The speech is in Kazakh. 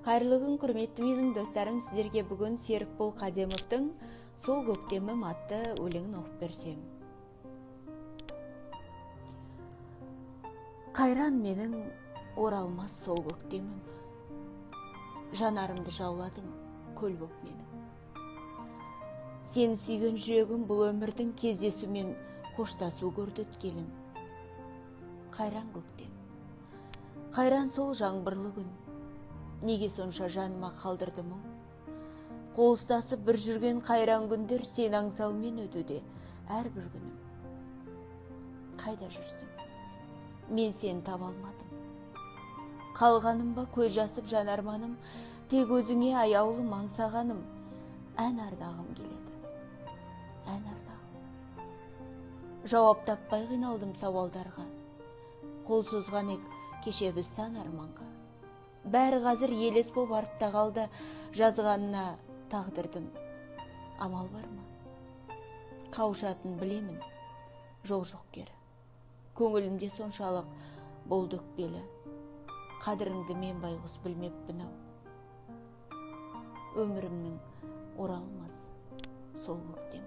Қайырлы күн, құрметті менің достарым, сіздерге бүгін Серікбол Қадемовтың «Сол көктемім» атты өлеңін оқып берсем. Қайран менің оралмас сол көктемім, жанарымды жауладың көл боп менің. Сені сүйген жүрегім бұл өмірдің кездесумен қоштасу көрді өткелін. Қайран көктем, қайран сол жаңбырлы күн, неге сонша жаныма қалдырды мұң? Қол ұстасып бір жүрген қайран күндер сен аңсаумен өтуде әрбір күнім. Қайда жүрсің? Мен сені таба алмадым. Қалғаным ба көз жасып жанарманым, тек өзіңе аяулым аңсағаным. Ән арнағым келеді, ән арнағым. Жауап таппай қиналдым сауалдарға. Қол созған ек кеше біз сан арманға. Бәрі қазір елес боп артта қалды, жазғанына тағдырдың амал бар ма? Қауышатын білемін, жол жоқ кері. Көңілімде соншалық болды өкпелі, қадіріңді мен байғұс білмеппін ау. Өмірімнің оралмас сол көктем.